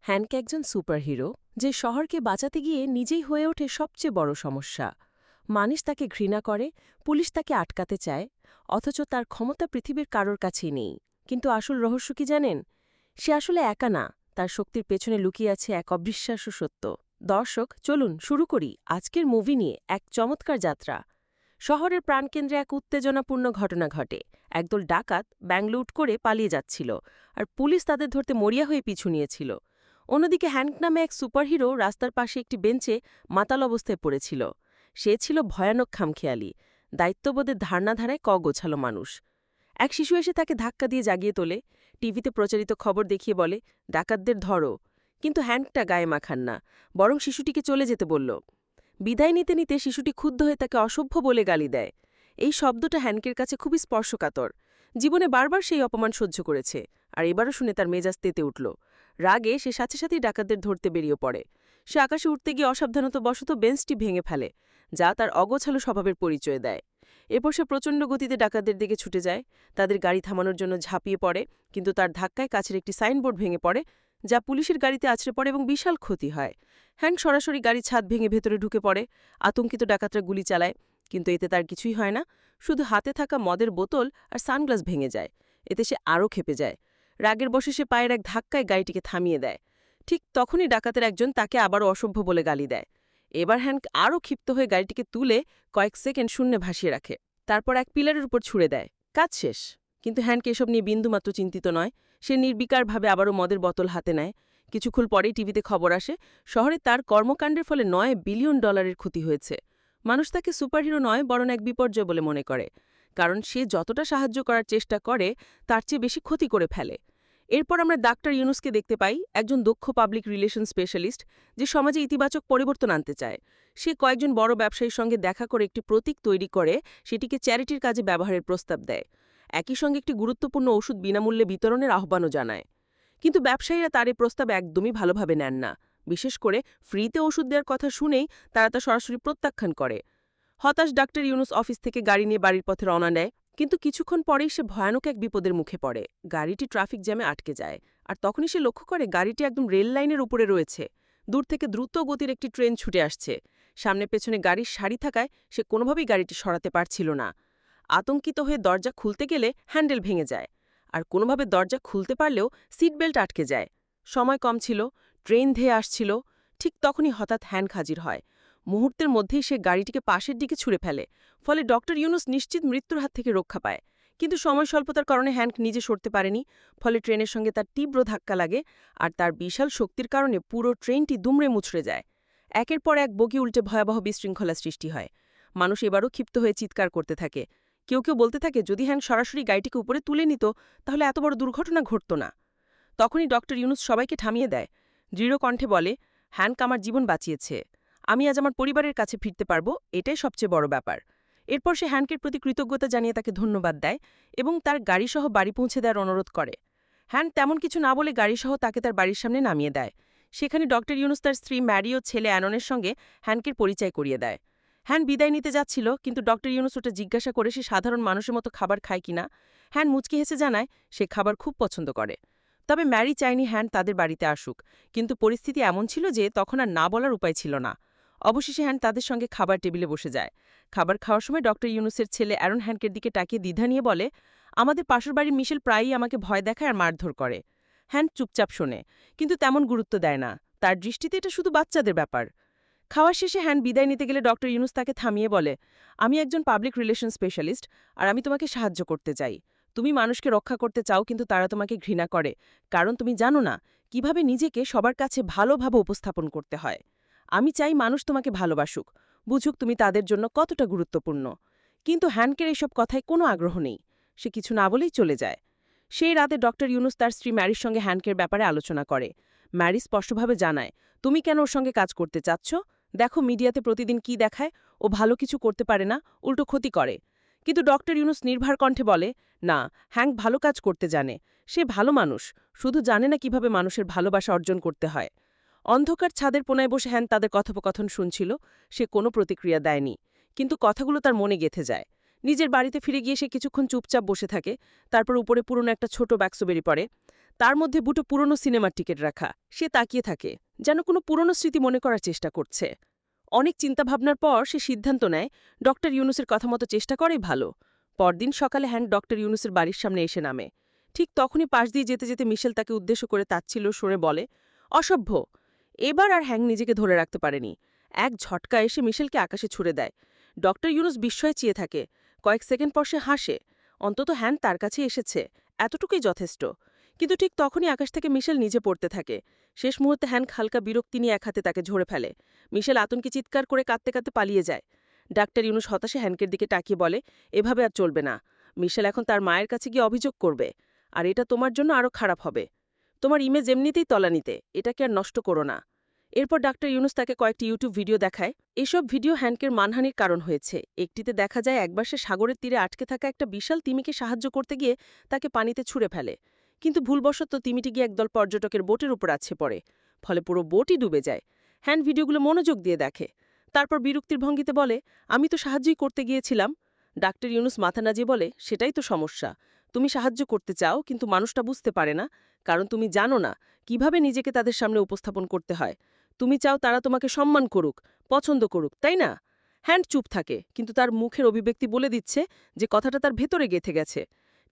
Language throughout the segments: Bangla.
হ্যানক একজন সুপারহিরো যে শহরকে বাঁচাতে গিয়ে নিজেই হয়ে ওঠে সবচেয়ে বড় সমস্যা। মানুষ তাকে ঘৃণা করে, পুলিশ তাকে আটকাতে চায়, অথচ তার ক্ষমতা পৃথিবীর কারোর কাছেই নেই। কিন্তু আসল রহস্য কি জানেন? সে আসলে একা না, তার শক্তির পেছনে লুকিয়ে আছে এক অবিশ্বাস্য সত্য। দর্শক, চলুন শুরু করি আজকের মুভি নিয়ে এক চমৎকার যাত্রা। শহরের প্রাণকেন্দ্রে এক উত্তেজনাপূর্ণ ঘটনা ঘটে। একদল ডাকাত ব্যাংক লুট করে পালিয়ে যাচ্ছিল, আর পুলিশ তাদের ধরতে মরিয়া হয়ে পিছু নিয়েছিল। অন্যদিকে হ্যানক নামে এক সুপারহিরো রাস্তার পাশে একটি বেঞ্চে মাতাল অবস্থায় পড়েছিল। সে ছিল ভয়ানক খামখেয়ালি, দায়িত্ববোধের ধারণাধারায় গোছালো মানুষ। এক শিশু এসে তাকে ধাক্কা দিয়ে জাগিয়ে তোলে, টিভিতে প্রচারিত খবর দেখিয়ে বলে, ডাকাতদের ধরো। কিন্তু হ্যানকটা গায়ে মাখান না, বরং শিশুটিকে চলে যেতে বলল। বিদায় নিতে নিতে শিশুটি ক্ষুব্ধ হয়ে তাকে অসভ্য বলে গালি দেয়। এই শব্দটা হ্যানকের কাছে খুবই স্পর্শকাতর। জীবনে বারবার সেই অপমান সহ্য করেছে, আর এবারও শুনে তার মেজাজ তেতে উঠল। রাগে সে সাথে সাথেই ডাকাতদের ধরতে বেরিয়ে পড়ে। সে আকাশে উঠতে গিয়ে অসাবধানতাবশত বেঞ্চটি ভেঙে ফেলে, যা তার অগোছালো স্বভাবের পরিচয় দেয়। এরপর সে প্রচণ্ড গতিতে ডাকাতদের দিকে ছুটে যায়, তাদের গাড়ি থামানোর জন্য ঝাঁপিয়ে পড়ে। কিন্তু তার ধাক্কায় কাছের একটি সাইনবোর্ড ভেঙে পড়ে, যা পুলিশের গাড়িতে আছড়ে পড়ে এবং বিশাল ক্ষতি হয়। হ্যানক সরাসরি গাড়ির ছাদ ভেঙে ভেতরে ঢুকে পড়ে। আতঙ্কিত ডাকাতরা গুলি চালায়, কিন্তু এতে তার কিছুই হয় না। শুধু হাতে থাকা মদের বোতল আর সানগ্লাস ভেঙে যায়। এতে সে আরও ক্ষেপে যায়। রাগের বশে সে পায়ের এক ধাক্কায় গাড়িটিকে থামিয়ে দেয়। ঠিক তখনই ডাকাতের একজন তাকে আবারও অসভ্য বলে গালি দেয়। এবার হ্যানক আরও ক্ষিপ্ত হয়ে গাড়িটিকে তুলে কয়েক সেকেন্ড শূন্যে ভাসিয়ে রাখে, তারপর এক পিলারের উপর ছুড়ে দেয়। কাজ শেষ। কিন্তু হ্যানক এসব নিয়ে বিন্দুমাত্র চিন্তিত নয়। সে নির্বিকারভাবে আবারও মদের বোতল হাতে নেয়। কিছুক্ষণ পরেই টিভিতে খবর আসে, শহরে তার কর্মকাণ্ডের ফলে $9 বিলিয়ন ক্ষতি হয়েছে। মানুষ তাকে সুপারহিরো নয়, বরং এক বিপর্যয় বলে মনে করে, কারণ সে যতটা সাহায্য করার চেষ্টা করে তার চেয়ে বেশি ক্ষতি করে ফেলে। এরপর আমরা ডাক্তার ইউনুসকে দেখতে পাই, একজন দক্ষ পাবলিক রিলেশন স্পেশালিস্ট যে সমাজে ইতিবাচক পরিবর্তন আনতে চায়। সে কয়েকজন বড় ব্যবসায়ীর সঙ্গে দেখা করে একটি প্রতীক তৈরি করে সেটিকে চ্যারিটির কাজে ব্যবহারের প্রস্তাব দেয়। একই সঙ্গে একটি গুরুত্বপূর্ণ ওষুধ বিনামূল্যে বিতরণের আহ্বানও জানায়। কিন্তু ব্যবসায়ীরা তার এই প্রস্তাব একদমই ভালোভাবে নেন না। বিশেষ করে ফ্রিতে ওষুধ দেওয়ার কথা শুনেই তারা তা সরাসরি প্রত্যাখ্যান করে। হতাশ ডাক্তার ইউনুস অফিস থেকে গাড়ি নিয়ে বাড়ির পথে রওনা নেয়। কিন্তু কিছুক্ষণ পরেই সে ভয়ানক এক বিপদের মুখে পড়ে। গাড়িটি ট্রাফিক জ্যামে আটকে যায়, আর তখনই সে লক্ষ্য করে গাড়িটি একদম রেল লাইনের উপরে রয়েছে। দূর থেকে দ্রুত গতির একটি ট্রেন ছুটে আসছে। সামনে পেছনে গাড়ির সারি থাকায় সে কোনোভাবেই গাড়িটি সরাতে পারছিল না। আতঙ্কিত হয়ে দরজা খুলতে গেলে হ্যান্ডেল ভেঙে যায়, আর কোনোভাবে দরজা খুলতে পারলেও সিট বেল্ট আটকে যায়। সময় কম ছিল, ট্রেন ধেয়ে আসছিল। ঠিক তখনই হঠাৎ হ্যানক হাজির হয়। মুহূর্তের মধ্যেই সে গাড়িটিকে পাশের দিকে ছুঁড়ে ফেলে, ফলে ডক্টর ইউনুস নিশ্চিত মৃত্যুর হাত থেকে রক্ষা পায়। কিন্তু সময় স্বল্পতার কারণে হ্যানক নিজে সরতে পারেনি, ফলে ট্রেনের সঙ্গে তার তীব্র ধাক্কা লাগে, আর তার বিশাল শক্তির কারণে পুরো ট্রেনটি দুমড়ে মুচড়ে যায়। একের পর এক বগি উল্টে ভয়াবহ বিশৃঙ্খলা সৃষ্টি হয়। মানুষ এবারও ক্ষিপ্ত হয়ে চিৎকার করতে থাকে। কেউ কেউ বলতে থাকে, যদি হ্যানক সরাসরি গাড়িটিকে উপরে তুলে নিত তাহলে এত বড় দুর্ঘটনা ঘটত না। তখনই ডক্টর ইউনুস সবাইকে থামিয়ে দেয়। দৃঢ় কণ্ঠে বলে, হ্যানক আমার জীবন বাঁচিয়েছে। আমি আজ আমার পরিবারের কাছে ফিরতে পারবো, এটাই সবচেয়ে বড় ব্যাপার। এরপর সে হ্যানকের প্রতি কৃতজ্ঞতা জানিয়ে তাকে ধন্যবাদ দেয় এবং তার গাড়িসহ বাড়ি পৌঁছে দেওয়ার অনুরোধ করে। হ্যানক তেমন কিছু না বলে গাড়িসহ তাকে তার বাড়ির সামনে নামিয়ে দেয়। সেখানে ডক্টর ইউনুস তার স্ত্রী ম্যারি ও ছেলে অ্যাননের সঙ্গে হ্যানকের পরিচয় করিয়ে দেয়। হ্যান বিদায় নিতে যাচ্ছিল, কিন্তু ডক্টর ইউনুস ওটা জিজ্ঞাসা করে সে সাধারণ মানুষের মতো খাবার খায় কিনা। হ্যান মুচকি হেসে জানায় সে খাবার খুব পছন্দ করে। তবে ম্যারি চায়নি হ্যান তাদের বাড়িতে আসুক, কিন্তু পরিস্থিতি এমন ছিল যে তখন আর না বলার উপায় ছিল না। অবশেষে হ্যান তাদের সঙ্গে খাবার টেবিলে বসে যায়। খাবার খাওয়ার সময় ডক্টর ইউনুসের ছেলে অ্যারন হ্যানকের দিকে তাকিয়ে দ্বিধা নিয়ে বলে, আমাদের পাশের বাড়ির মিশেল প্রায়ই আমাকে ভয় দেখায় আর মারধর করে। হ্যান চুপচাপ শোনে, কিন্তু তেমন গুরুত্ব দেয় না। তার দৃষ্টিতে এটা শুধু বাচ্চাদের ব্যাপার। খাওয়ার শেষে হ্যান বিদায় নিতে গেলে ডক্টর ইউনুস তাকে থামিয়ে বলে, আমি একজন পাবলিক রিলেশন স্পেশালিস্ট, আর আমি তোমাকে সাহায্য করতে চাই। তুমি মানুষকে রক্ষা করতে চাও, কিন্তু তারা তোমাকে ঘৃণা করে, কারণ তুমি জানো না কিভাবে নিজেকে সবার কাছে ভালোভাবে উপস্থাপন করতে হয়। আমি চাই মানুষ তোমাকে ভালোবাসুক, বুঝুক তুমি তাদের জন্য কতটা গুরুত্বপূর্ণ। কিন্তু হ্যানকের এসব কথায় কোনো আগ্রহ নেই। সে কিছু না বলেই চলে যায়। সেই রাতে ডক্টর ইউনুস তার স্ত্রী ম্যারির সঙ্গে হ্যানকের ব্যাপারে আলোচনা করে। ম্যারি স্পষ্টভাবে জানায়, তুমি কেন ওর সঙ্গে কাজ করতে চাচ্ছ? দেখো মিডিয়াতে প্রতিদিন কি দেখায়, ও ভালো কিছু করতে পারে না, উল্টো ক্ষতি করে। কিন্তু ডক্টর ইউনুস নির্ভর কণ্ঠে বলে, না, হ্যাঙ্ক ভালো কাজ করতে জানে। সে ভালো মানুষ, শুধু জানে না কিভাবে মানুষের ভালোবাসা অর্জন করতে হয়। অন্ধকার ছাদের কোনায় বসে হ্যান তাদের কথোপকথন শুনছিল। সে কোনো প্রতিক্রিয়া দেয়নি, কিন্তু কথাগুলো তার মনে গেঁথে যায়। নিজের বাড়িতে ফিরে গিয়ে সে কিছুক্ষণ চুপচাপ বসে থাকে, তারপর উপরে পুরনো একটা ছোট বাক্স বেরিয়ে পড়ে। তার মধ্যে দুটো পুরনো সিনেমার টিকিট রাখা। সে তাকিয়ে থাকে, যেন কোনো পুরনো স্মৃতি মনে করার চেষ্টা করছে। অনেক চিন্তাভাবনার পর সে সিদ্ধান্ত নেয় ডক্টর ইউনুসের কথা মতো চেষ্টা করেই ভালো। পরদিন সকালে হ্যান ডক্টর ইউনুসের বাড়ির সামনে এসে নামে। ঠিক তখনই পাশ দিয়ে যেতে যেতে মিশেল তাকে উদ্দেশ্য করে তাচ্ছিল্য সুরে বলে, অসভ্য। এবার আর হ্যাং নিজেকে ধরে রাখতে পারেনি। এক ঝটকা এসে মিশেলকে আকাশে ছুড়ে দেয়। ডক্টর ইউনুস বিস্ময়ে চেয়ে থাকে। কয়েক সেকেন্ড পর সে হাসে। অন্তত হ্যান তার কাছে এসেছে, এতটুকুই যথেষ্ট। কিন্তু ঠিক তখনই আকাশ থেকে মিশেল নিচে পড়তে থাকে। শেষ মুহূর্তে হ্যান হালকা বিরক্তি নিয়ে এক হাতে তাকে ঝরে ফেলে। মিশেল আতঙ্কে চিৎকার করে কাঁদতে কাঁদতে পালিয়ে যায়। ডাক্তার ইউনুস হতাশে হ্যানকের দিকে তাকিয়ে বলে, এভাবে আর চলবে না। মিশেল এখন তার মায়ের কাছে গিয়ে অভিযোগ করবে। আর এটা তোমার জন্য আরও খারাপ হবে। তোমার ইমেজ এমনিতেই তলানিতে, এটাকে আর নষ্ট করো না। এরপর ডাক্তার ইউনুস তাকে কয়েকটি ইউটিউব ভিডিও দেখায়। এসব ভিডিও হ্যানকের মানহানির কারণ হয়েছে। একটিতে দেখা যায় একবার সে সাগরের তীরে আটকে থাকা একটা বিশাল তিমিকে সাহায্য করতে গিয়ে তাকে পানিতে ছুঁড়ে ফেলে। কিন্তু ভুলবশত তিমিটি গিয়ে একদল পর্যটকের বোটের উপর আছড়ে পড়ে। ফলে পুরো বোটই ডুবে যায়। হ্যান ভিডিওগুলো মনোযোগ দিয়ে দেখে। তারপর বিরক্তির ভঙ্গিতে বলে, আমি তো সাহায্যই করতে গিয়েছিলাম। ডাক্তার ইউনুস মাথা নাজিয়ে বলে, সেটাই তো সমস্যা। তুমি সাহায্য করতে চাও, কিন্তু মানুষটা বুঝতে পারে না। কারণ তুমি জানো না কিভাবে নিজেকে তাদের সামনে উপস্থাপন করতে হয়। তুমি চাও তারা তোমাকে সম্মান করুক, পছন্দ করুক, তাই না? হ্যান্ড চুপ থাকে, কিন্তু তার মুখের অভিব্যক্তি বলে দিচ্ছে যে কথাটা তার ভেতরে গেঁথে গেছে।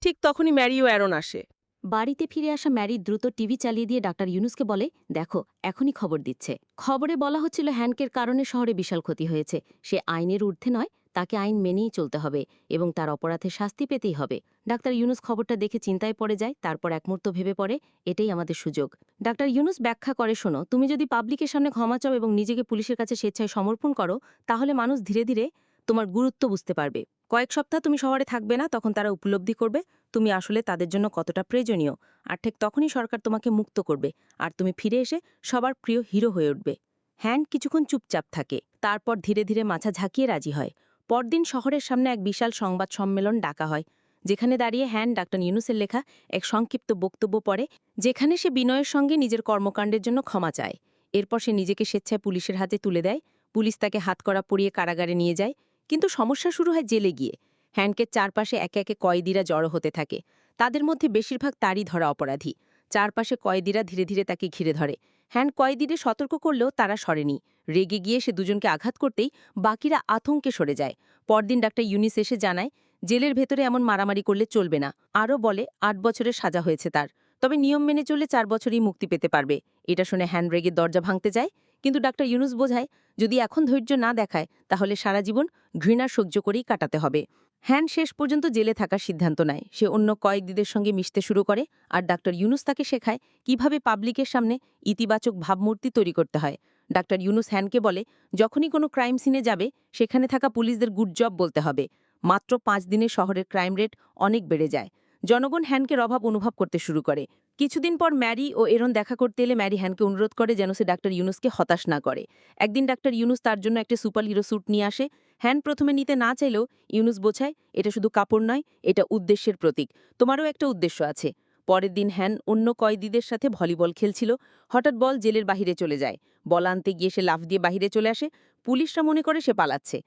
ঠিক তখনই ম্যারি ও অ্যারন আসে। বাড়িতে ফিরে আসা ম্যারি দ্রুত টিভি চালিয়ে দিয়ে ডাক্তার ইউনুসকে বলে, দেখো এখনই খবর দিচ্ছে। খবরে বলা হচ্ছিল হ্যানকের কারণে শহরে বিশাল ক্ষতি হয়েছে। সে আইনের ঊর্ধ্বে নয়, তাকে আইন মেনেই চলতে হবে এবং তার অপরাধে শাস্তি পেতেই হবে। ডাক্তার ইউনুস খবরটা দেখে চিন্তায় পড়ে যায়। তারপর এক মুহূর্ত ভেবে পড়ে, এটাই আমাদের সুযোগ। ডাক্তার ইউনুস ব্যাখ্যা করে, শোনো, তুমি যদি পাবলিকের সামনে ক্ষমা চাও এবং নিজেকে পুলিশের কাছে স্বেচ্ছায় সমর্পণ করো, তাহলে মানুষ ধীরে ধীরে তোমার গুরুত্ব বুঝতে পারবে। কয়েক সপ্তাহ তুমি শহরে থাকবে না, তখন তারা উপলব্ধি করবে তুমি আসলে তাদের জন্য কতটা প্রয়োজনীয়। আর ঠিক তখনই সরকার তোমাকে মুক্ত করবে, আর তুমি ফিরে এসে সবার প্রিয় হিরো হয়ে উঠবে। হ্যান কিছুক্ষণ চুপচাপ থাকে, তারপর ধীরে ধীরে মাথা ঝাঁকিয়ে রাজি হয়। পরদিন শহরের সামনে এক বিশাল সংবাদ সম্মেলন ডাকা হয়, যেখানে দাঁড়িয়ে হ্যান ডাক্তার ইউনুসের লেখা এক সংক্ষিপ্ত বক্তব্য পড়ে, যেখানে সে বিনয়ের সঙ্গে নিজের কর্মকাণ্ডের জন্য ক্ষমা চায়। এরপর সে নিজেকে স্বেচ্ছায় পুলিশের হাতে তুলে দেয়। পুলিশ তাকে হাতকড়া পরিয়ে কারাগারে নিয়ে যায়। কিন্তু সমস্যা শুরু হয় জেলে গিয়ে। হ্যানকে চারপাশে একে একে কয়েদিরা জড়ো হতে থাকে। তাদের মধ্যে বেশিরভাগ তারই ধরা অপরাধী। চারপাশে কয়েদিরা ধীরে ধীরে তাকে ঘিরে ধরে। হ্যান কয়েদিদের সতর্ক করলেও তারা সরেনি। রেগে গিয়ে সে দুজনকে আঘাত করতেই বাকিরা আতঙ্কে সরে যায়। পরদিন ডাক্তার ইউনিস এসে জানায়, জেলের ভেতরে এমন মারামারি করলে চলবে না। আরও বলে ৮ বছরের সাজা হয়েছে তার, তবে নিয়ম মেনে চললে ৪ বছরই মুক্তি পেতে পারবে। এটা শুনে হ্যান রেগে দরজা ভাঙতে যায়, কিন্তু ডাক্তার ইউনুস বোঝায়, যদি এখন ধৈর্য না দেখায় তাহলে সারা জীবন ঘৃণা সহ্য করেই কাটাতে হবে। হ্যান শেষ পর্যন্ত জেলে থাকার সিদ্ধান্ত নেয়। সে অন্য কয়েদিদের সঙ্গে মিশতে শুরু করে, আর ডাক্তার ইউনুস তাকে শেখায় কিভাবে পাবলিকের সামনে ইতিবাচক ভাবমূর্তি তৈরি করতে হয়। ডাক্তার ইউনুস হ্যানকে বলে, যখনই কোনো ক্রাইম সিনে যাবে সেখানে থাকা পুলিশদের গুড জব বলতে হবে। মাত্র ৫ দিনে শহরের ক্রাইম রেট অনেক বেড়ে যায়। জনগণ হ্যানকের অভাব অনুভব করতে শুরু করে। কিছুদিন পর ম্যারি ও এরন দেখা করতে এলে ম্যারি হ্যানকে অনুরোধ করে যেন সে ডাক্তার ইউনুসকে হতাশ না করে। একদিন ডাক্তার ইউনুস তার জন্য একটা সুপার হিরো স্যুট নিয়ে আসে। হ্যান প্রথমে নিতে না চাইলেও ইউনুস বোঝায়, এটা শুধু কাপড় নয়, এটা উদ্দেশ্যের প্রতীক। তোমারও একটা উদ্দেশ্য আছে। পরের দিন হ্যান অন্য কয়েদিদের সাথে ভলিবল খেলছিল। হঠাৎ বল জেলের বাহিরে চলে যায়। বল আনতে গিয়ে সে লাফ দিয়ে বাহিরে চলে আসে। পুলিশরা মনে করে সে পালাচ্ছে।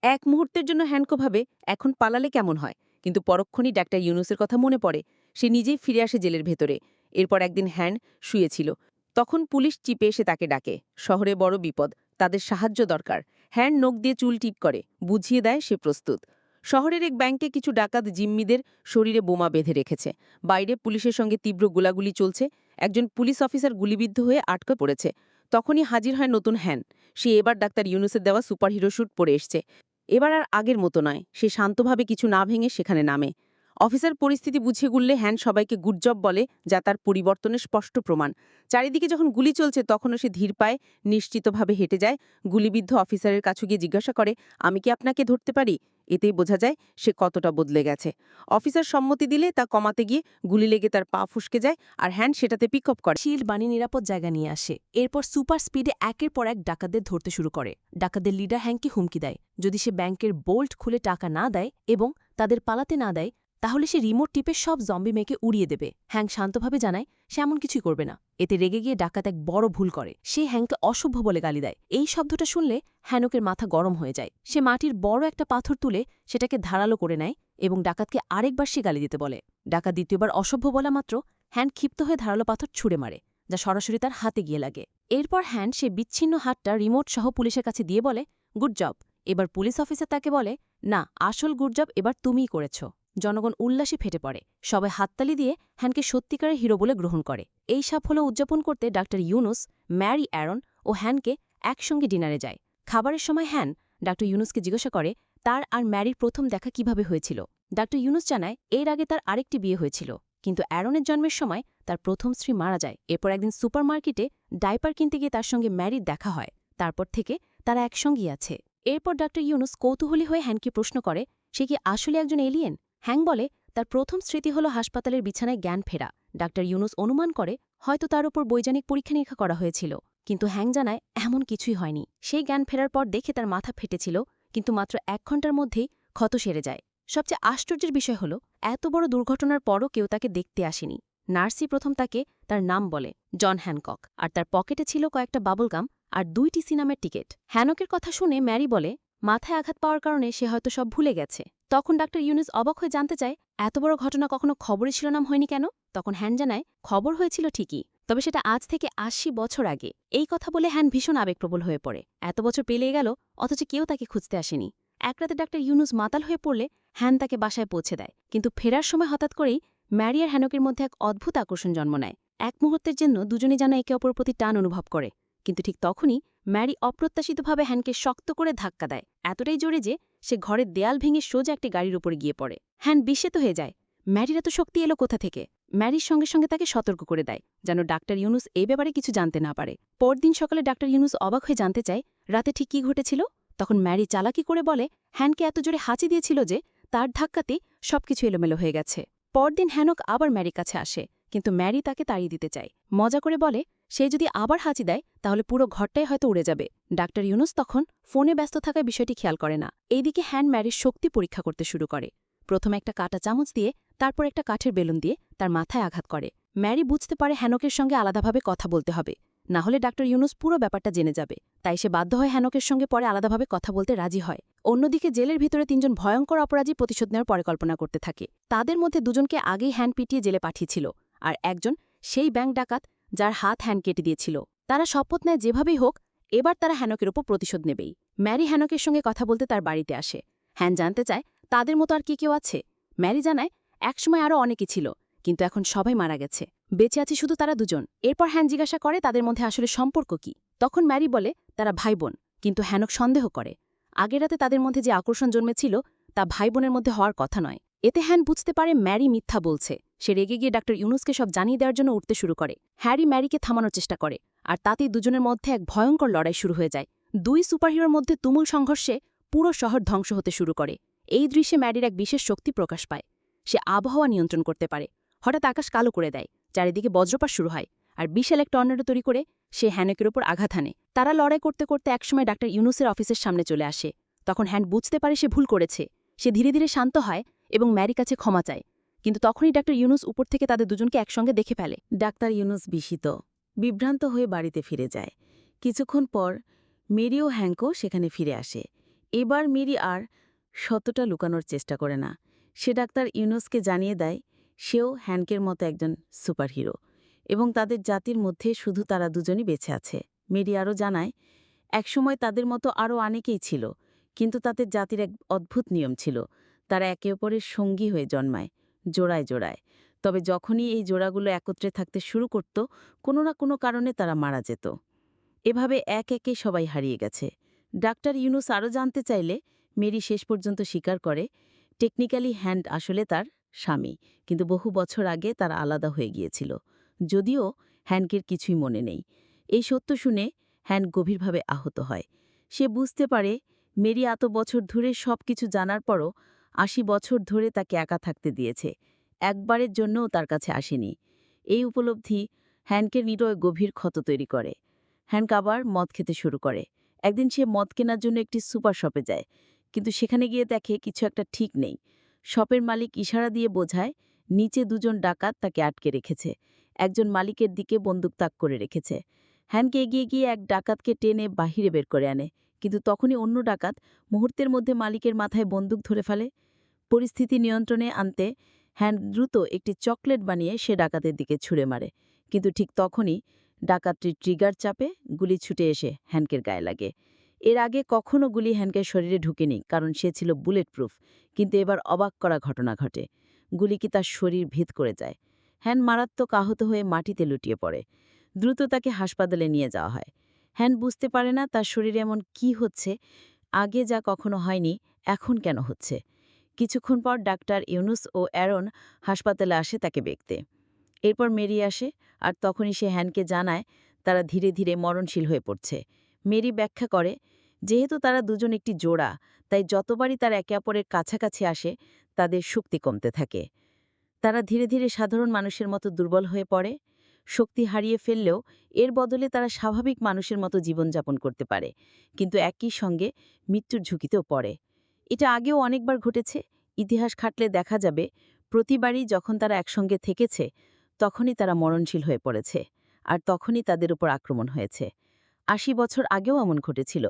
এক মুহূর্তের জন্য হ্যানকো ভাবে এখন পালালে কেমন হয়, কিন্তু পরক্ষণই ডাক্তার ইউনুসের কথা মনে পড়ে। সে নিজেই ফিরে আসে জেলের ভেতরে। এরপর একদিন হ্যান শুয়েছিল। তখন পুলিশ চিপে এসে তাকে ডাকে। শহরে বড় বিপদ, তাদের সাহায্য দরকার। হ্যান নখ দিয়ে চুল টিপ করে, বুঝিয়ে দেয় সে প্রস্তুত। শহরের এক ব্যাংকে কিছু ডাকাত জিম্মিদের শরীরে বোমা বেঁধে রেখেছে। বাইরে পুলিশের সঙ্গে তীব্র গোলাগুলি চলছে। একজন পুলিশ অফিসার গুলিবিদ্ধ হয়ে আটকে পড়েছে। তখনই হাজির হয় নতুন হ্যান। সে এবার ডাক্তার ইউনুসের দেওয়া সুপারহিরো স্যুট পরে এসছে। এবার আর আগের মতো নয়, সে শান্তভাবে কিছু না ভেঙে সেখানে নামে। অফিসার পরিস্থিতি বুঝিয়ে গুললে হ্যান সবাইকে গুড জব বলে, যা তার পরিবর্তনের স্পষ্ট প্রমাণ। চারিদিকে যখন গুলি চলছে তখনও সে ধীর পায়ে নিশ্চিতভাবে হেঁটে যায়। গুলিবিদ্ধ অফিসারের কাছে গিয়ে জিজ্ঞাসা করে, আমি কি আপনাকে ধরতে পারি? এতেই বোঝা যায় সে কতটা বদলে গেছে। অফিসার সম্মতি দিলে তা কমাতে গিয়ে গুলি লেগে তার পা ফসকে যায়, আর হ্যান সেটাতে পিক আপ করে। শিল্ড বানিয়ে নিরাপদ জায়গা নিয়ে আসে। এরপর সুপার স্পিডে একের পর এক ডাকাতদের ধরতে শুরু করে। ডাকাতদের লিডার হ্যাংকে হুমকি দেয়, যদি সে ব্যাংকের বোল্ট খুলে টাকা না দেয় এবং তাদের পালাতে না দেয়, তাহলে সে রিমোট টিপে সব জম্বি মেয়েকে উড়িয়ে দেবে। হ্যাং শান্তভাবে জানায় সে এমন কিছুই করবে না। এতে রেগে গিয়ে ডাকাত এক বড় ভুল করে। সে হ্যাংকে অসভ্য বলে গালি দেয়। এই শব্দটা শুনলে হ্যানকের মাথা গরম হয়ে যায়। সে মাটির বড় একটা পাথর তুলে সেটাকে ধারালো করে নেয় এবং ডাকাতকে আরেকবার সে গালি দিতে বলে। ডাকাত দ্বিতীয়বার অসভ্য বলা মাত্র হ্যান্ড ক্ষিপ্ত হয়ে ধারালো পাথর ছুঁড়ে মারে, যা সরাসরি তার হাতে গিয়ে লাগে। এরপর হ্যান্ড সে বিচ্ছিন্ন হাতটা রিমোট সহ পুলিশের কাছে দিয়ে বলে, গুড জব। এবার পুলিশ অফিসার তাকে বলে, না, আসল গুড জব এবার তুমিই করেছ। জনগণ উল্লাসে ফেটে পড়ে, সবাই হাততালি দিয়ে হ্যান্ডকে সত্যিকারের হিরো বলে গ্রহণ করে। এই সাফল্য উদযাপন করতে ডাক্তার ইউনুস, ম্যারি অ্যারন ও হ্যানকে একসঙ্গে ডিনারে যায়। খাবারের সময় হ্যান ডাক্তার ইউনুসকে জিজ্ঞাসা করে তার আর ম্যারির প্রথম দেখা কিভাবে হয়েছিল। ডাক্তার ইউনুস জানায় এর আগে তার আরেকটি বিয়ে হয়েছিল, কিন্তু অ্যারনের জন্মের সময় তার প্রথম স্ত্রী মারা যায়। এরপর একদিন সুপারমার্কেটে ডাইপার কিনতে গিয়ে তার সঙ্গে ম্যারির দেখা হয়। তারপর থেকে তারা একসঙ্গেই আছে। এরপর ডাক্তার ইউনুস কৌতূহলী হয়ে হ্যানকে প্রশ্ন করে সে কি আসলে একজন এলিয়েন। হ্যাং বলে তার প্রথম স্মৃতি হল হাসপাতালের বিছানায় জ্ঞান ফেরা। ডাক্তার ইউনুস অনুমান করে হয়তো তার উপর বৈজ্ঞানিক পরীক্ষা নিরীক্ষা করা হয়েছিল, কিন্তু হ্যাং জানায় এমন কিছুই হয়নি। সেই জ্ঞান ফেরার পর দেখে তার মাথা ফেটেছিল, কিন্তু মাত্র 1 ঘণ্টার মধ্যেই ক্ষত সেরে যায়। সবচেয়ে আশ্চর্যের বিষয় হল এত বড় দুর্ঘটনার পরও কেউ তাকে দেখতে আসেনি। নার্সই প্রথম তাকে তার নাম বলে, জন হ্যানকক, আর তার পকেটে ছিল কয়েকটা বাবলগাম আর 2টি সিনেমার টিকিট। হ্যানকের কথা শুনে ম্যারি বলে মাথায় আঘাত পাওয়ার কারণে সে হয়তো সব ভুলে গেছে। তখন ডাক্তার ইউনুস অবাক হয়ে জানতে চায় এত বড় ঘটনা কখনো খবরে শিরোনাম হয়নি কেন। তখন হ্যান জানায় খবর হয়েছিল ঠিকই, তবে সেটা আজ থেকে 80 বছর আগে। এই কথা বলে হ্যান ভীষণ আবেগপ্রবল হয়ে পড়ে। এত বছর পেরিয়ে গেল, অথচ কেউ তাকে খুঁজতে আসেনি। এক রাতে ডাক্তার ইউনুস মাতাল হয়ে পড়লে হ্যান তাকে বাসায় পৌঁছে দেয়, কিন্তু ফেরার সময় হঠাৎ করেই ম্যারি আর হ্যানকের মধ্যে এক অদ্ভুত আকর্ষণ জন্ম নেয়। এক মুহূর্তের জন্য দুজনেই যেন একে অপরের প্রতি টান অনুভব করে, কিন্তু ঠিক তখনই ম্যারি অপ্রত্যাশিতভাবে হ্যানকে শক্ত করে ধাক্কা দেয়, এতটাই জোরে যে সে ঘরের দেয়াল ভেঙে সোজা একটি গাড়ির উপরে গিয়ে পড়ে। হ্যান বিস্মিত হয়ে যায়, ম্যারির এত শক্তি এলো কোথা থেকে। ম্যারির সঙ্গে সঙ্গে তাকে সতর্ক করে দেয় যেন ডাক্তার ইউনুস এই ব্যাপারে কিছু জানতে না পারে। পরদিন সকালে ডাক্তার ইউনুস অবাক হয়ে জানতে চায় রাতে ঠিক কী ঘটেছিল। তখন ম্যারি চালাকি করে বলে হ্যানকে এত জোরে হাঁচি দিয়েছিল যে তার ধাক্কাতেই সবকিছু এলোমেলো হয়ে গেছে। পরদিন হ্যানক আবার ম্যারির কাছে আসে, কিন্তু ম্যারি তাকে তাড়িয়ে দিতে চায়। মজা করে বলে সে যদি আবার হাঁচি দেয় তাহলে পুরো ঘরটাই হয়তো উড়ে যাবে। ডাক্তার ইউনুস তখন ফোনে ব্যস্ত থাকায় বিষয়টি খেয়াল করে না। এইদিকে হ্যান ম্যারির শক্তি পরীক্ষা করতে শুরু করে। প্রথমে একটা কাঁটা চামচ দিয়ে, তারপর একটা কাঠের বেলুন দিয়ে তার মাথায় আঘাত করে। ম্যারি বুঝতে পারে হ্যানকের সঙ্গে আলাদাভাবে কথা বলতে হবে, না হলে ডাক্তার ইউনুস পুরো ব্যাপারটা জেনে যাবে। তাই সে বাধ্য হয় হ্যানকের সঙ্গে পরে আলাদাভাবে কথা বলতে রাজি হয়। অন্যদিকে জেলের ভিতরে 3 জন ভয়ঙ্কর অপরাধী প্রতিশোধ নেওয়ার পরিকল্পনা করতে থাকে। তাদের মধ্যে 2জনকে আগেই হ্যান পিটিয়ে জেলে পাঠিয়েছিল, আর একজন সেই ব্যাংক ডাকাত যার হাত হ্যান কেটে দিয়েছিল। তারা শপথ নেয় যেভাবেই হোক এবার তারা হ্যানকের উপর প্রতিশোধ নেবেই। ম্যারি হ্যানকের সঙ্গে কথা বলতে তার বাড়িতে আসে। হ্যান জানতে চায় তাদের মতো আর কি কেউ আছে। ম্যারি জানায় একসময় আরও অনেকে ছিল, কিন্তু এখন সবাই মারা গেছে, বেঁচে আছে শুধু তারা 2জন। এরপর হ্যান জিজ্ঞাসা করে তাদের মধ্যে আসলে সম্পর্ক কি। তখন ম্যারি বলে তারা ভাই বোন, কিন্তু হ্যানক সন্দেহ করে আগের রাতে তাদের মধ্যে যে আকর্ষণ জন্মেছিল তা ভাই বোনের মধ্যে হওয়ার কথা নয়। এতে হ্যান বুঝতে পারে ম্যারি মিথ্যা বলছে। সে রেগে গিয়ে ডাক্তার ইউনুসকে সব জানিয়ে দেওয়ার জন্য উঠতে শুরু করে। হ্যারি ম্যারিকে থামানোর চেষ্টা করে, আর তাতেই 2জনের মধ্যে এক ভয়ঙ্কর লড়াই শুরু হয়ে যায়। 2 সুপারহিরোর মধ্যে তুমুল সংঘর্ষে পুরো শহর ধ্বংস হতে শুরু করে। এই দৃশ্যে ম্যারির এক বিশেষ শক্তি প্রকাশ পায়। সে আবহাওয়া নিয়ন্ত্রণ করতে পারে। হঠাৎ আকাশ কালো করে দেয়, চারিদিকে বজ্রপাত শুরু হয়, আর বিশাল এক টর্নেডো তৈরি করে সে হ্যানকের ওপর আঘাত হানে। তারা লড়াই করতে করতে একসময় ডাক্তার ইউনুসের অফিসের সামনে চলে আসে। তখন হ্যান বুঝতে পারে সে ভুল করেছে। সে ধীরে ধীরে শান্ত হয় এবং ম্যারির কাছে ক্ষমা চায়, কিন্তু তখনই ডাক্তার ইউনুস উপর থেকে তাদের 2জনকে একসঙ্গে দেখে ফেলে। ডাক্তার ইউনুস বিস্মিত, বিভ্রান্ত হয়ে বাড়িতে ফিরে যায়। কিছুক্ষণ পর মেরি ও হ্যাঙ্কও সেখানে ফিরে আসে। এবার মেরি আর সত্যটা লুকানোর চেষ্টা করে না। সে ডাক্তার ইউনুসকে জানিয়ে দেয় সেও হ্যানকের মতো একজন সুপারহিরো, এবং তাদের জাতির মধ্যে শুধু তারা 2জনই বেঁচে আছে। মেরি আরও জানায় একসময় তাদের মতো আরও অনেকেই ছিল, কিন্তু তাদের জাতির এক অদ্ভুত নিয়ম ছিল, তারা একে অপরের সঙ্গী হয়ে জন্মায়, জোড়ায় জোড়ায়। তবে যখনই এই জোড়াগুলো একত্রে থাকতে শুরু করত, কোনো না কোনো কারণে তারা মারা যেত। এভাবে এক একে সবাই হারিয়ে গেছে। ডাক্তার ইউনুস আরও জানতে চাইলে মেরি শেষ পর্যন্ত স্বীকার করে টেকনিক্যালি হ্যান্ড আসলে তার স্বামী, কিন্তু বহু বছর আগে তারা আলাদা হয়ে গিয়েছিল। যদিও হ্যানকের কিছুই মনে নেই। এই সত্য শুনে হ্যান গভীরভাবে আহত হয়। সে বুঝতে পারে মেরি এত বছর ধরে সব কিছু জানার পরও 80 বছর ধরে তাকে একা থাকতে দিয়েছে, একবারের জন্যও তার কাছে আসেনি। এই উপলব্ধি হ্যানকের হৃদয়ে গভীর ক্ষত তৈরি করে। হ্যানক আবার মদ খেতে শুরু করে। একদিন সে মদ কেনার জন্য একটি সুপার শপে যায়, কিন্তু সেখানে গিয়ে দেখে কিছু একটা ঠিক নেই। শপের মালিক ইশারা দিয়ে বোঝায় নিচে 2জন ডাকাত তাকে আটকে রেখেছে। একজন মালিকের দিকে বন্দুক তাক করে রেখেছে। হ্যানকে এগিয়ে গিয়ে এক ডাকাতকে টেনে বাহিরে বের করে আনে, কিন্তু তখনই অন্য ডাকাত মুহূর্তের মধ্যে মালিকের মাথায় বন্দুক ধরে ফেলে। পরিস্থিতি নিয়ন্ত্রণে আনতে হ্যান দ্রুত একটি চকলেট বানিয়ে সে ডাকাতের দিকে ছুঁড়ে মারে, কিন্তু ঠিক তখনই ডাকাতটির ট্রিগার চাপে গুলি ছুটে এসে হ্যানকের গায়ে লাগে। এর আগে কখনো গুলি হ্যানকের শরীরে ঢুকেনি, কারণ সে ছিল বুলেট প্রুফ, কিন্তু এবার অবাক করা ঘটনা ঘটে। গুলি কি তার শরীর ভেদ করে যায়। হ্যান মারাত্মক আহত হয়ে মাটিতে লুটিয়ে পড়ে। দ্রুত তাকে হাসপাতালে নিয়ে যাওয়া হয়। হ্যান বুঝতে পারে না তার শরীরে এমন কি হচ্ছে, আগে যা কখনো হয়নি এখন কেন হচ্ছে। কিছুক্ষণ পর ডাক্তার ইউনুস ও অ্যারন হাসপাতালে আসে তাকে দেখতে। এরপর মেরি আসে, আর তখনই সে হ্যানকে জানায় তারা ধীরে ধীরে মরণশীল হয়ে পড়ছে। মেরি ব্যাখ্যা করে, যেহেতু তারা দুজন একটি জোড়া, তাই যতবারই তারা একে অপরের কাছাকাছি আসে তাদের শক্তি কমতে থাকে। তারা ধীরে ধীরে সাধারণ মানুষের মতো দুর্বল হয়ে পড়ে। শক্তি হারিয়ে ফেললেও এর বদলে তারা স্বাভাবিক মানুষের মতো জীবনযাপন করতে পারে, কিন্তু একই সঙ্গে মৃত্যুর ঝুঁকিতেও পড়ে। এটা আগেও অনেকবার ঘটেছে। ইতিহাস খাটলে দেখা যাবে প্রতিবারই যখন তারা একসঙ্গে থেকেছে তখনই তারা মরণশীল হয়ে পড়েছে, আর তখনই তাদের উপর আক্রমণ হয়েছে। ৮০ বছর আগেও এমন ঘটেছিল।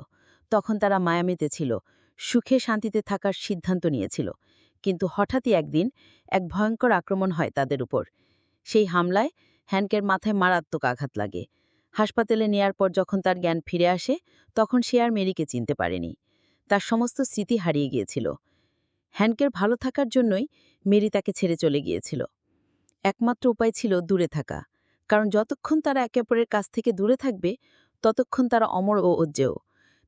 তখন তারা মায়ামিতে ছিল, সুখে শান্তিতে থাকার সিদ্ধান্ত নিয়েছিল, কিন্তু হঠাৎই একদিন এক ভয়ঙ্কর আক্রমণ হয় তাদের উপর। সেই হামলায় হ্যানকের মাথায় মারাত্মক আঘাত লাগে। হাসপাতালে নেয়ার পর যখন তার জ্ঞান ফিরে আসে তখন সে আর মেরিকে চিনতে পারেনি। তার সমস্ত স্মৃতি হারিয়ে গিয়েছিল। হ্যানকের ভালো থাকার জন্যই মেরি তাকে ছেড়ে চলে গিয়েছিল। একমাত্র উপায় ছিল দূরে থাকা, কারণ যতক্ষণ তারা একে অপরের কাছ থেকে দূরে থাকবে ততক্ষণ তারা অমর ও অজ্ঞেয়।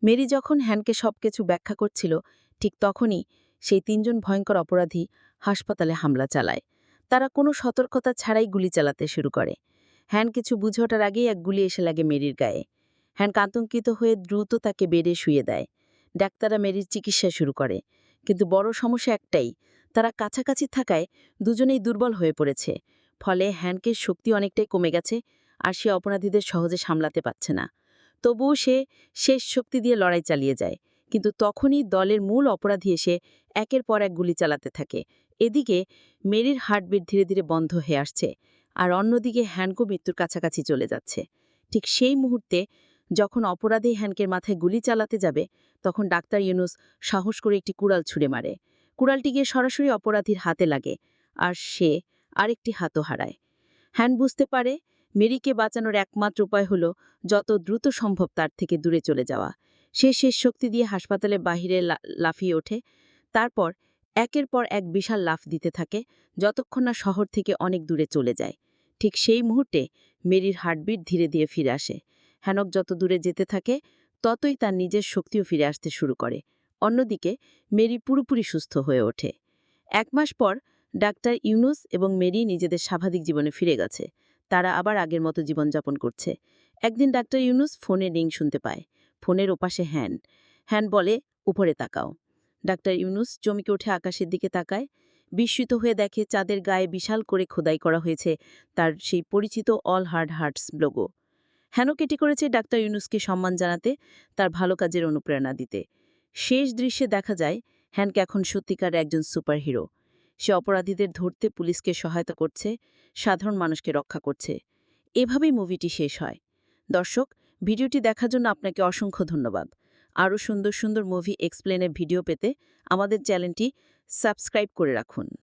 মেরি যখন হ্যানকে সবকিছু ব্যাখ্যা করছিল, ঠিক তখনই সেই তিনজন ভয়ঙ্কর অপরাধী হাসপাতালে হামলা চালায়। তারা কোনো সতর্কতা ছাড়াই গুলি চালাতে শুরু করে। হ্যান কিছু বুঝে ওঠার আগেই এক গুলি এসে লাগে মেরির গায়ে। হ্যান আতঙ্কিত হয়ে দ্রুত তাকে বেডে শুয়ে দেয়। ডাক্তাররা মেরির চিকিৎসা শুরু করে, কিন্তু বড় সমস্যা একটাই, তারা কাছাকাছি থাকায় দুজনেই দুর্বল হয়ে পড়েছে। ফলে হ্যানকের শক্তি অনেকটাই কমে গেছে, আর সে অপরাধীদের সহজে সামলাতে পারছে না। তবুও সে শেষ শক্তি দিয়ে লড়াই চালিয়ে যায়, কিন্তু তখনই দলের মূল অপরাধী এসে একের পর এক গুলি চালাতে থাকে। এদিকে মেরির হার্টবিট ধীরে ধীরে বন্ধ হয়ে আসছে, আর অন্যদিকে হ্যানকো মৃত্যুর কাছাকাছি চলে যাচ্ছে। ঠিক সেই মুহূর্তে যখন অপরাধী হ্যানকের মাথায় গুলি চালাতে যাবে, তখন ডাক্তার ইউনুস সাহস করে একটি কুড়াল ছুঁড়ে মারে। কুড়ালটি গিয়ে সরাসরি অপরাধীর হাতে লাগে, আর সে আরেকটি হাতও হারায়। হ্যান বুঝতে পারে মেরিকে বাঁচানোর একমাত্র উপায় হল যত দ্রুত সম্ভব তার থেকে দূরে চলে যাওয়া। সে শেষ শক্তি দিয়ে হাসপাতালের বাহিরে লাফিয়ে ওঠে, তারপর একের পর এক বিশাল লাফ দিতে থাকে, যতক্ষণ না শহর থেকে অনেক দূরে চলে যায়। ঠিক সেই মুহূর্তে মেরির হার্টবিট ধীরে ধীরে ফিরে আসে। হ্যানক যত দূরে যেতে থাকে ততই তার নিজের শক্তিও ফিরে আসতে শুরু করে। অন্যদিকে মেরি পুরোপুরি সুস্থ হয়ে ওঠে। ১ মাস পর ডাক্তার ইউনুস এবং মেরি নিজেদের স্বাভাবিক জীবনে ফিরে গেছে। তারা আবার আগের মতো জীবনযাপন করছে। একদিন ডাক্তার ইউনুস ফোনে রিং শুনতে পায়। ফোনের ওপাশে হ্যান। হ্যান বলে, উপরে তাকাও। ডাক্তার ইউনুস চমকে উঠে আকাশের দিকে তাকায়। বিস্মিত হয়ে দেখে চাঁদের গায়ে বিশাল করে খোদাই করা হয়েছে তার সেই পরিচিত অল হার্ড হার্টস লোগো। হ্যানও কেটে করেছে ডাক্তার ইউনুসকে সম্মান জানাতে, তার ভালো কাজের অনুপ্রেরণা দিতে। শেষ দৃশ্যে দেখা যায় হ্যানকে এখন সত্যিকার একজন সুপারহিরো। সে অপরাধীদের ধরতে পুলিশকে সহায়তা করছে, সাধারণ মানুষকে রক্ষা করছে। এভাবেই মুভিটি শেষ হয়। দর্শক, ভিডিওটি দেখার জন্য আপনাকে অসংখ্য ধন্যবাদ। আরও সুন্দর সুন্দর মুভি এক্সপ্লেনের ভিডিও পেতে আমাদের চ্যানেলটি সাবস্ক্রাইব করে রাখুন।